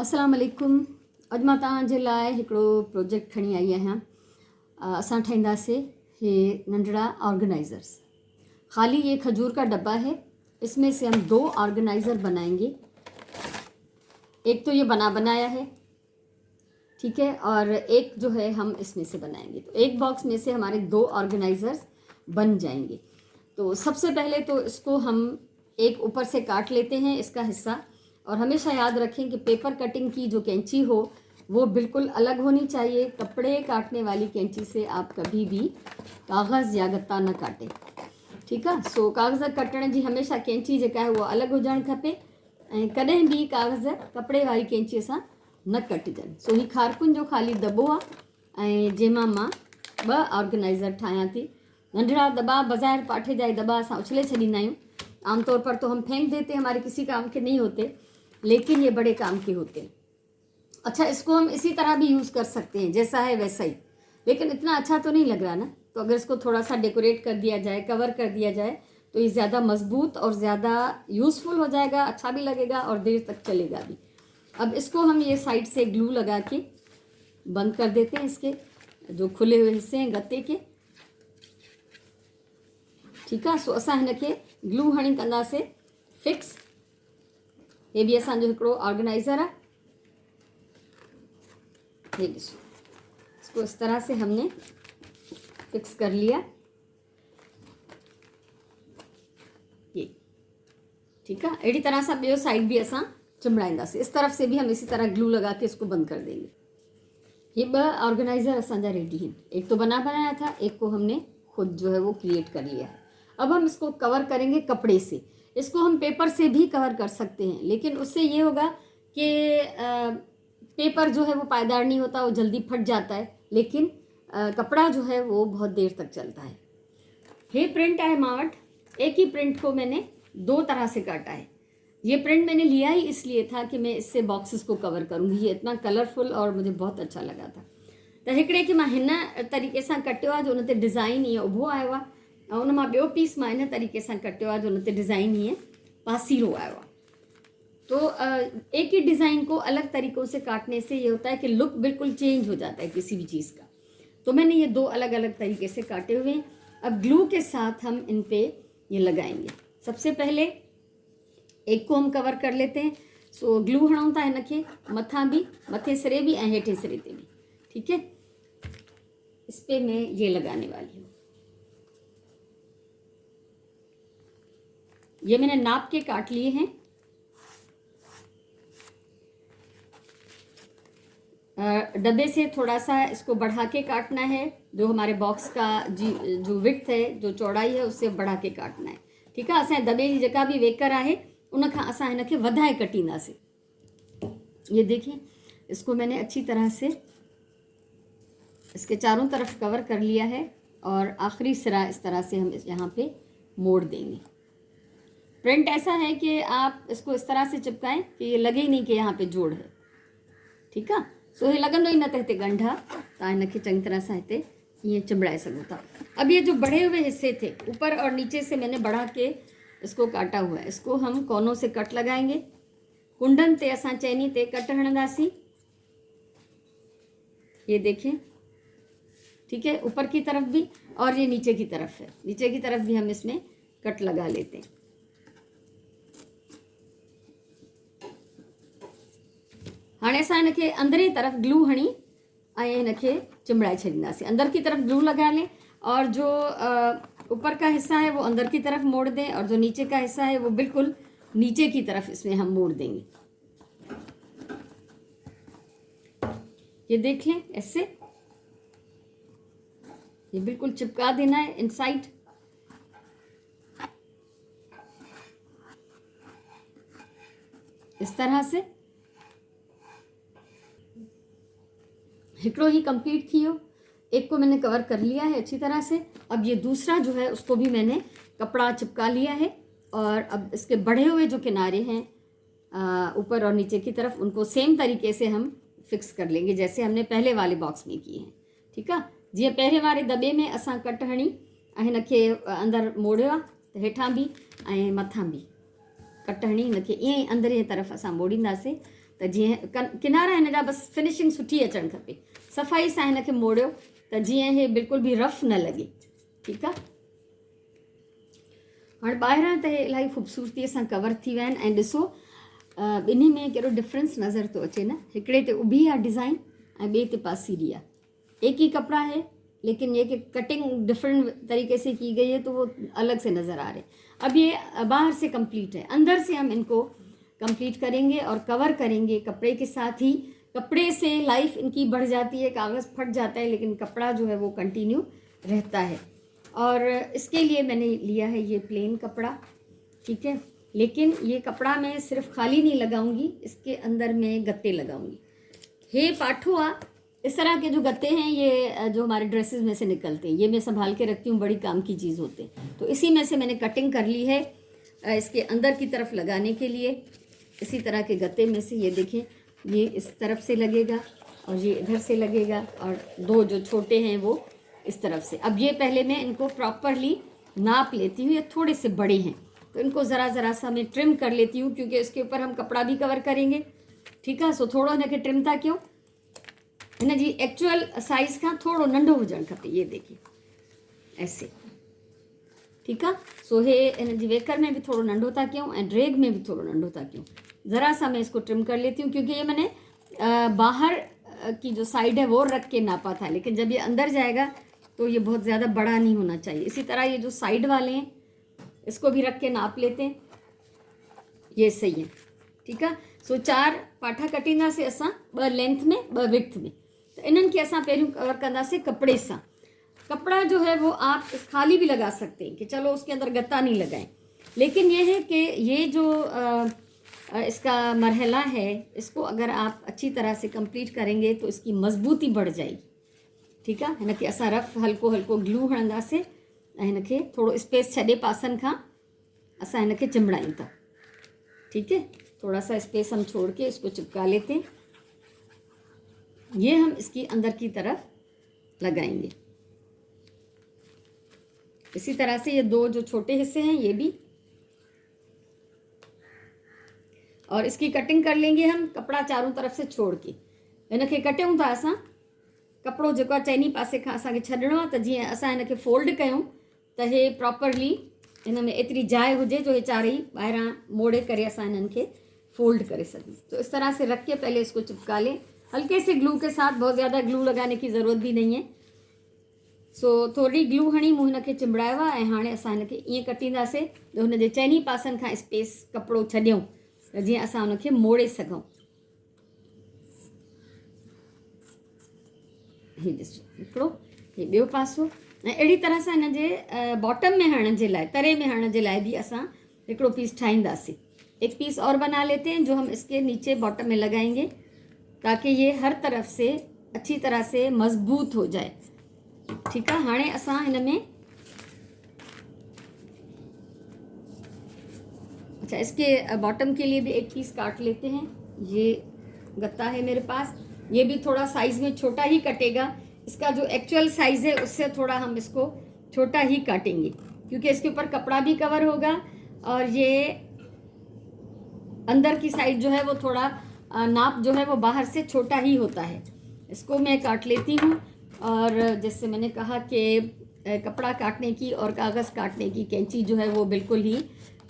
अस्सलाम वालेकुम। अॼु मां तव्हांजे लाइ हिकिड़ो प्रोजेक्ट खणी आई आहियां। असां ठाहींदासीं हे नंढड़ा ऑर्गेनाइज़र्स। खाली ये खजूर का डब्बा है, इसमें से हम 2 ऑर्गेनाइज़र बनाएंगे। एक तो ये बनाया है, ठीक है, और एक जो है हम इसमें से बनाएंगे। तो एक बॉक्स में से हमारे 2 ऑर्गेनाइज़र्स बन जाएंगे। तो सबसे पहले तो इसको हम एक ऊपर से काट लेते हैं इसका हिस्सा। और हमेशा याद रखें कि पेपर कटिंग की जो कैंची हो वो बिल्कुल अलग होनी चाहिए। कपड़े काटने वाली कैंची से आप कभी भी कागज़ या गत्ता न काटें, ठीक है। सो कागज़ कटण जी हमेशा कैंची जेका है वो अलग हुजणु खपे ऐं कॾहिं बि कागज़ कपिड़े वारी कैंचीअ सां न कटिजनि। सो ही खारकुन जो ख़ाली दॿो आहे ऐं जंहिंमां मां 2 ऑर्गेनाइज़र ठाहियां थी। नंढड़ा दॿा बाज़ार पाठे जा दॿा असां उछले छॾींदा आहियूं। आमतौर पर तो हम फेंक देते हैं, हमारे किसी काम के नहीं होते, लेकिन ये बड़े काम के होते हैं। अच्छा, इसको हम इसी तरह भी यूज़ कर सकते हैं, जैसा है वैसा ही, लेकिन इतना अच्छा तो नहीं लग रहा ना। तो अगर इसको थोड़ा सा डेकोरेट कर दिया जाए, कवर कर दिया जाए, तो ये ज़्यादा मजबूत और ज़्यादा यूज़फुल हो जाएगा, अच्छा भी लगेगा और देर तक चलेगा भी। अब इसको हम ये साइड से ग्लू लगा के बंद कर देते हैं, इसके जो खुले हुए हिस्से हैं गत्ते के, ठीक है। सो असां हिनखे ग्लू हणी कंदासीं फिक्स। ये भी असांजो हिकिड़ो ऑर्गेनाइज़र है, ये ॾिसो, इसको इस तरह से हमने फिक्स कर लिया, ये ठीक है। अड़ी तरह से ॿियो साइड भी असां चिमड़ाईंदासीं। इस तरफ से भी हम इसी तरह ग्लू लगा के इसको बंद कर देंगे। ये 2 ऑर्गेनाइज़र असांजा रेडी हैं। एक तो बनाया था, एक को हमने खुद जो है वो क्रिएट कर लिया है। अब हम इसको कवर करेंगे कपड़े से। इसको हम पेपर से भी कवर कर सकते हैं, लेकिन उससे ये होगा कि पेपर जो है वो पायदार नहीं होता, वो जल्दी फट जाता है, लेकिन कपड़ा जो है वो बहुत देर तक चलता है। ये प्रिंट है मां वटि। एक ही प्रिंट को मैंने 2 तरह से काटा है। ये प्रिंट मैंने लिया ही इसलिए था कि मैं इससे बॉक्सेस को कवर करूँगी। ये इतना कलरफुल और मुझे बहुत अच्छा लगा था। तो हिकिड़े खे मां हिन तरीक़े सां कटियो आहे जो उन ते डिज़ाइन ईअं उभो आयो आहे, ऐं उन मां ॿियो पीस मां इन तरीक़े से कटियो आहे जो उन ते डिज़ाइन ईअं पासीरो आयो आहे। तो एक ही डिज़ाइन को अलग तरीक़ों से काटने से ये होता है कि लुक बिल्कुल चेंज हो जाता है किसी भी चीज़ का। तो मैंने ये 2 अलग अलग तरीके से काटे हुए हैं। अब ग्लू के साथ हम इन पे ये लगाएंगे। सबसे पहले एक को हम कवर कर लेते हैं। सो ग्लू हणूं था हिनखे मथां भी, मथे सिरे भी ऐं हेठे सिरे ते भी, ठीक है। इस पे मैं ये लगाने वाली हूँ। ये मैंने नाप के काट लिए हैं। डब्बे से थोड़ा सा इसको बढ़ा के काटना है। जो हमारे बॉक्स का जो विड्थ है, जो चौड़ाई है, उससे बढ़ा के काटना है, ठीक है। असांजे दॿे जी जेका भी वेकर आहे उन खां असां हिनखे वधाए कटींदासीं। ये देखिए, इसको मैंने अच्छी तरह से इसके चारों तरफ कवर कर लिया है और आखिरी सिरा इस तरह से हम यहाँ पे मोड़ देंगे। प्रिंट ऐसा है कि आप इसको इस तरह से चिपकाएं कि ये लगे ही नहीं कि यहाँ पे जोड़ है, ठीक है। सो ये लगंदो ही न त हिते ॻंढ आहे, तव्हां हिनखे चङी तरह सां हिते ईअं चिंबड़ाए सघो था। अब ये जो बढ़े हुए हिस्से थे, ऊपर और नीचे से मैंने बढ़ा के इसको काटा हुआ है, इसको हम कोनों से कट लगाएंगे। कुंडन ते असां चैनी ते कट हणंदासीं, ये देखें, ठीक है। ऊपर की तरफ भी और ये नीचे की तरफ है, नीचे की तरफ भी हम इसमें कट लगा लेते हैं। हाँ, असां हिनखे अंदरी तरफ ग्लू हणी ऐं हिनखे चिमड़ाए छॾींदासीं। अंदर की तरफ ग्लू लगा लें और जो ऊपर का हिस्सा है वो अंदर की तरफ मोड़ दें और जो नीचे का हिस्सा है वो बिल्कुल नीचे की तरफ इसमें हम मोड़ देंगे। ये देख लें, ऐसे ये बिल्कुल चिपका देना है इनसाइड। इस तरह से हिकिड़ो ही कंप्लीट थी वियो। एक को मैंने कवर कर लिया है अच्छी तरह से। अब ये दूसरा जो है उसको भी मैंने कपड़ा चिपका लिया है और अब इसके बढ़े हुए जो किनारे हैं ऊपर और नीचे की तरफ, उनको सेम तरीके से हम फिक्स कर लेंगे जैसे हमने पहले वाले बॉक्स में किए हैं, ठीक है। जीअं पहिरें वारे दॿे में असां कट हणी ऐं हिनखे अंदरि मोड़ियो आहे, त हेठां बि ऐं मथां बि कट हणी हिनखे ईअं ई अंदरि जी तरफ़ असां मोड़ींदासीं त जीअं किनारा हिन जा बसि फिनिशिंग सुठी अचणु खपे। सफ़ाई सां हिनखे मोड़ियो त जीअं इहे बिल्कुलु बि रफ न लॻे। ठीकु आहे। हाणे ॿाहिरां त इहे इलाही ख़ूबसूरतीअ सां कवर थी विया आहिनि। ऐं ॾिसो ॿिन्ही में कहिड़ो डिफरेंस नज़र थो अचे न। हिकिड़े ते उभी आहे डिज़ाइन ऐं ॿिए ते पासीरी आहे। एक ही कपड़ा है लेकिन ये कि कटिंग डिफरेंट तरीके से की गई है तो वो अलग से नज़र आ रहे। अब ये बाहर से कंप्लीट है, अंदर से हम इनको कंप्लीट करेंगे और कवर करेंगे कपड़े के साथ ही। कपड़े से लाइफ इनकी बढ़ जाती है, कागज़ फट जाता है लेकिन कपड़ा जो है वो कंटिन्यू रहता है। और इसके लिए मैंने लिया है ये प्लेन कपड़ा। ठीक है, लेकिन ये कपड़ा मैं सिर्फ खाली नहीं लगाऊंगी, इसके अंदर मैं गत्ते लगाऊंगी। हे पाठुआ, इस तरह के जो गत्ते हैं ये जो हमारे ड्रेसेस में से निकलते हैं, ये मैं संभाल के रखती हूँ, बड़ी काम की चीज़ होते हैं। तो इसी में से मैंने कटिंग कर ली है इसके अंदर की तरफ लगाने के लिए। इसी तरह के गत्ते में से ये देखें, ये इस तरफ से लगेगा और ये इधर से लगेगा, और दो जो छोटे हैं वो इस तरफ से। अब ये पहले मैं इनको प्रॉपरली नाप लेती हूँ। ये थोड़े से बड़े हैं तो इनको ज़रा सा मैं ट्रिम कर लेती हूँ, क्योंकि इसके ऊपर हम कपड़ा भी कवर करेंगे। ठीक है, सो थोड़ो हिनखे ट्रिम था कयूं। हिन जी एक्चुअल साइज़ खां थोड़ो नंढो हुजणु खपे। ये देखिए ऐसे। ठीक है, सो हे हिन जी वेकर में भी थोड़ो नंढो था कयूं ऐं ड्रेग में भी थोड़ो नंढो था कयूं। ज़रा सा मैं इसको ट्रिम कर लेती हूँ, क्योंकि ये मैंने बाहर की जो साइड है वो रख के नापा था, लेकिन जब ये अंदर जाएगा तो ये बहुत ज़्यादा बड़ा नहीं होना चाहिए। इसी तरह ये जो साइड वाले हैं इसको भी रख के नाप लेते हैं, ये सही है। ठीक है, सो 4 पाठा कटींदासीं असां, 2 लेंथ में 2 विड्थ में। तो इन्हनि खे असां पहिरियों कवर कंदासीं कपड़े सां। कपड़ा जो है वो आप खाली भी लगा सकते हैं कि चलो उसके अंदर गत्ता नहीं लगाएं, लेकिन ये है कि ये जो इसका मरहला है, इसको अगर आप अच्छी तरह से कंप्लीट करेंगे तो इसकी मजबूती बढ़ जाएगी। ठीक है, हिनखे असां रफ हल्को हल्को ग्लू हणंदासीं ऐं हिनखे थोड़ो स्पेस छॾे पासनि खां असां हिनखे चिमड़ायूं था। ठीक है, थोड़ा सा स्पेस हम छोड़ के इसको चिपका लेते हैं। ये हम इसकी अंदर की तरफ लगाएंगे। इसी तरह से ये 2 जो छोटे हिस्से हैं ये भी, और इसकी कटिंग कर लेंगे हम कपड़ा चारों तरफ से छोड़ के। हिनखे कटियूं था असां, कपिड़ो जेको आहे चइनी पासे खां असांखे छॾिणो आहे, त जीअं असां हिनखे फोल्ड कयूं त हे प्रॉपरली हिन में एतिरी जाइ हुजे जो ये चारई ॿाहिरां मोड़े करे असां हिननि खे फोल्ड करे सकें। तो इस तरह से रख के पहले इसको चिपका लें हल्के से ग्लू के साथ, बहुत ज़्यादा ग्लू लगाने की ज़रूरत भी नहीं है। सो थोड़ी ग्लू हणी मूं हिनखे चिंबड़ायो आहे ऐं हाणे असां हिनखे ईअं कटींदासीं जो हुन जे चइनी पासनि खां स्पेस कपिड़ो छॾियूं त जीअं असां हुनखे मोड़े सघूं। ही ॾिसो हिकिड़ो, हे ॿियो पासो। ऐं अहिड़ी तरह सां हिन जे बॉटम में हणण जे लाइ, तरे में हणण जे लाइ भी असां हिकिड़ो पीस ठाहींदासीं। एक पीस और बना लेते हैं जो हम इसके नीचे बॉटम में लगाएंगे, ताकि ये हर तरफ से अच्छी तरह से मजबूत हो जाए। ठीक है, हाणे असां हिन में अच्छा इसके बॉटम के लिए भी एक पीस काट लेते हैं। ये गत्ता है मेरे पास, ये भी थोड़ा साइज़ में छोटा ही कटेगा। इसका जो एक्चुअल साइज़ है उससे थोड़ा हम इसको छोटा ही काटेंगे, क्योंकि इसके ऊपर कपड़ा भी कवर होगा और ये अंदर की साइड जो है वो थोड़ा नाप जो है वो बाहर से छोटा ही होता है। इसको मैं काट लेती हूँ। और जैसे मैंने कहा कि कपड़ा काटने की और कागज़ काटने की कैंची जो है वो बिल्कुल ही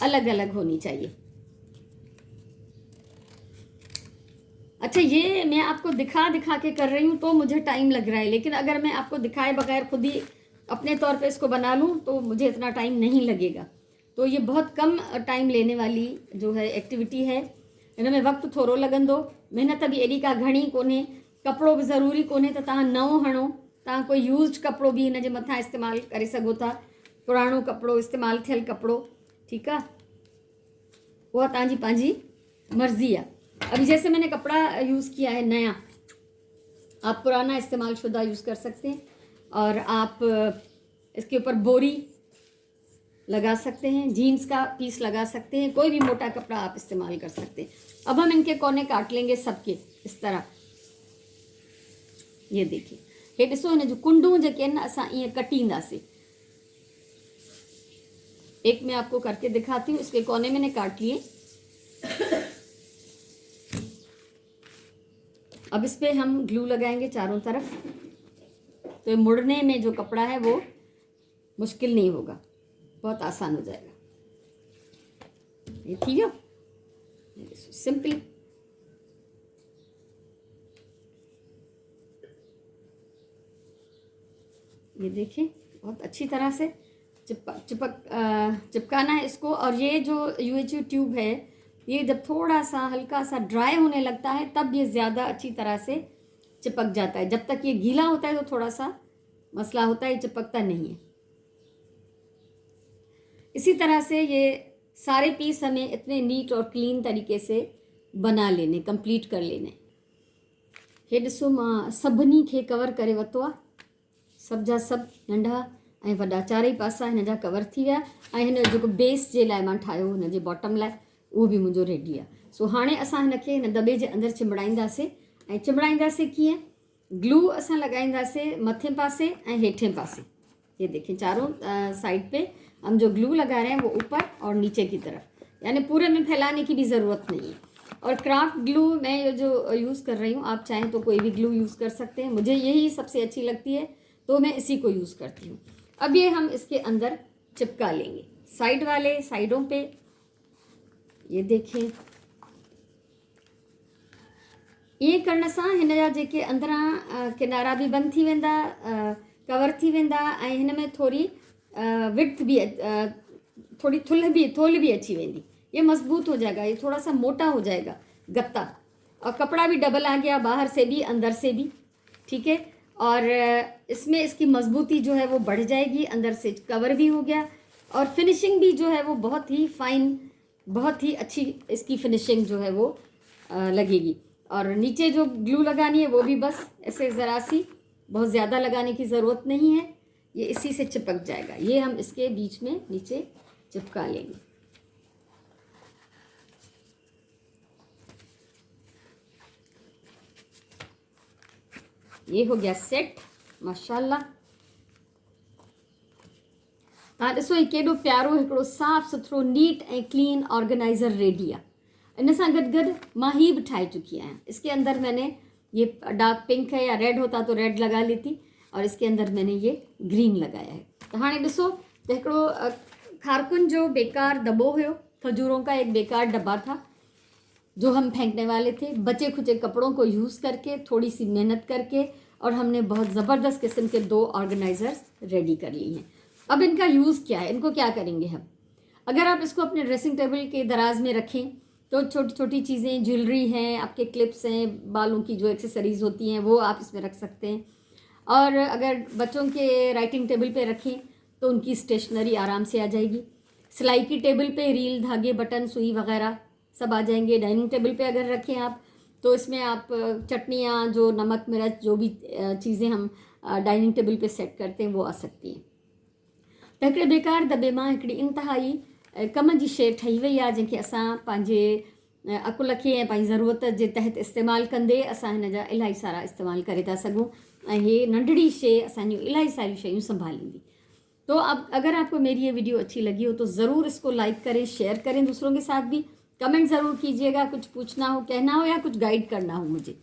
अलग अलग होनी चाहिए। अच्छा, ये मैं आपको दिखा के कर रही हूँ तो मुझे टाइम लग रहा है, लेकिन अगर मैं आपको दिखाए बगैर खुद ही अपने तौर पे इसको बना लूँ तो मुझे इतना टाइम नहीं लगेगा। तो ये बहुत कम टाइम लेने वाली जो है एक्टिविटी है। इन में वक्त थोड़ो लगंदो, मेहनत भी एडी का घणी कोन्हे, कपड़ो भी ज़रूरी कोन्हे त तव्हां नओं हणो। तव्हां कोई यूज्ड कपड़ो भी हिन जे मथां इस्तेमालु करे सघो था, पुराणो कपड़ो, इस्तेमालु थियल कपड़ो। ठीक है, उहा तव्हांजी पंहिंजी मर्ज़ी है। अभी जैसे मैंने कपड़ा यूज़ किया है नया, आप पुराना इस्तेमाल शुदा यूज़ कर सकते हैं, और आप इसके ऊपर बोरी लगा सकते हैं, जीन्स का पीस लगा सकते हैं, कोई भी मोटा कपड़ा आप इस्तेमाल कर सकते हैं। अब हम इनके कोने काट लेंगे सबके इस तरह। ये देखिए, हे ॾिसो हिन जो कुंडू जेके आहिनि असां ईअं कटींदासीं। एक मैं आपको करके दिखाती हूँ। इसके कोने मैंने काट लिए। अब इस पर हम ग्लू लगाएंगे चारों तरफ, तो मुड़ने में जो कपड़ा है वो मुश्किल नहीं होगा, बहुत आसान हो जाएगा। ये ठीक है, सिंपल। ये देखिए बहुत अच्छी तरह से चिपकाना है इसको। और ये जो UHU ट्यूब है, ये जब थोड़ा सा हल्का सा ड्राई होने लगता है तब ये ज़्यादा अच्छी तरह से चिपक जाता है। जब तक ये गीला होता है तो थोड़ा सा मसला होता है, ये चिपकता नहीं है। इसी तरह से ये सारे पीस हमें इतने नीट और क्लीन तरीके से बना लेने, कंप्लीट कर लेने। हे ॾिसो मां सभिनी खे कवर करे वरितो आहे, सभ जा सभु नंढा ऐं वॾा चारई पासा हिन जा कवर थी विया। ऐं हिन जो जेको बेस जे लाइ मां ठाहियो, हिन जे बॉटम लाइ, उहो बि मुंहिंजो रेडी आहे। सो हाणे असां हिनखे हिन दॿे जे अंदरि चिमड़ाईंदासीं। ऐं चिमड़ाईंदासीं कीअं? ग्लू असां लॻाईंदासीं मथे पासे ऐं हेठे पासे। ये देखें चारों साइड पे हम जो ग्लू लगा रहे हैं वो ऊपर और नीचे की तरफ, यानी पूरे में फैलाने की भी ज़रूरत नहीं है। और क्राफ्ट ग्लू मैं ये जो यूज़ कर रही हूँ, आप चाहें तो कोई भी ग्लू यूज़ कर सकते हैं, मुझे यही सबसे अच्छी लगती है तो मैं इसी को यूज़ करती हूँ। अब ये हम इसके अंदर चिपका लेंगे साइड वाले साइडों पे। ये देखें, ये करण सां हिन जा जेके अंदरां किनारा भी बंद थी वेंदा, कवर थी वेंदा, ऐं हिन में थोड़ी विड्थ भी, थोड़ी थोल भी अची वेंदी। ये मजबूत हो जाएगा, ये थोड़ा सा मोटा हो जाएगा गत्ता, और कपड़ा भी डबल आ गया, बाहर से भी अंदर से भी, ठीक है। और इसमें इसकी मजबूती जो है वो बढ़ जाएगी, अंदर से कवर भी हो गया, और फिनिशिंग भी जो है वो बहुत ही फाइन, बहुत ही अच्छी इसकी फिनिशिंग जो है वो लगेगी। और नीचे जो ग्लू लगानी है वो भी बस ऐसे ज़रा सी, बहुत ज़्यादा लगाने की ज़रूरत नहीं है, ये इसी से चिपक जाएगा। ये हम इसके बीच में नीचे चिपका लेंगे। ये हो गया सेट, माशाल्लाह। तव्हां ॾिसो ही केॾो प्यारो हिकिड़ो साफ़ सुथरो नीट ऐं क्लीन ऑर्गेनाइज़र रेडी आहे। इन सां गॾु गॾु मां ही भी ठाहे चुकी आहियां। इसके अंदर मैंने ये डार्क पिंक है या रेड होता तो रेड लगा लेती, और इसके अंदर मैंने ये ग्रीन लगाया है। तो हाँ ॾिसो त हिकिड़ो खारकुन जो बेकार दॿो हुयो, खजूरों का एक बेकार डब्बा था जो हम फेंकने वाले थे, बचे खुचे कपड़ों को यूज़ करके, थोड़ी सी मेहनत करके, और हमने बहुत ज़बरदस्त किस्म के 2 ऑर्गेनाइज़र्स रेडी कर लिए हैं। अब इनका यूज़ क्या है, इनको क्या करेंगे हम? अगर आप इसको अपने ड्रेसिंग टेबल के दराज में रखें तो छोटी छोटी चीज़ें, ज्वेलरी हैं, आपके क्लिप्स हैं, बालों की जो एक्सेसरीज़ होती हैं वो आप इसमें रख सकते हैं। और अगर बच्चों के राइटिंग टेबल पे रखें तो उनकी स्टेशनरी आराम से आ जाएगी। सिलाई की टेबल पे रील, धागे, बटन, सुई वगैरह सब आ जाएंगे। डाइनिंग टेबल पे अगर रखें आप तो इसमें आप चटनियाँ, जो नमक मिर्च, जो भी चीज़ें हम डाइनिंग टेबल पे सेट करते हैं वो आ सकती हैं। त हिकिड़े बेकार दॿे मां हिकिड़ी इंतिहाई कम जी शइ ठही वई आहे, जंहिंखे असां पंहिंजे अकुल खे ऐं पंहिंजी ज़रूरत जे तहत इस्तेमालु कंदे असां हिन जा इलाही सारा इस्तेमालु करे था सघूं, ऐं हे नंढड़ी शइ असांजूं इलाही सारियूं शयूं संभालींदी। तो अब अगर आपको मेरी ये वीडियो अच्छी लगी हो तो ज़रूर इसको लाइक करें, शेयर करें दूसरों के साथ भी, कमेंट ज़रूर कीजिएगा, कुछ पूछना हो, कहना हो, या कुछ गाइड करना हो मुझे।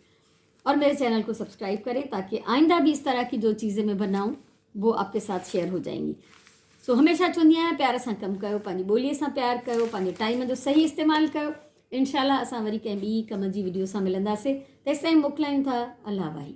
और मेरे चैनल को सब्सक्राइब करें ताकि आइंदा भी इस तरह की जो चीज़ें मैं बनाऊँ वो आपके साथ शेयर हो जाएंगी। सो हमेशा चवंदी आहियां प्यार सां कमु कयो, पंहिंजी ॿोलीअ सां प्यार कयो, पंहिंजे टाइम जो सही इस्तेमालु कयो। इंशाल्लाह असां वरी कंहिं ॿी कम जी वीडियो सां मिलंदासीं। तेसिताईं मोकिलायूं था, अल्लाह भाई।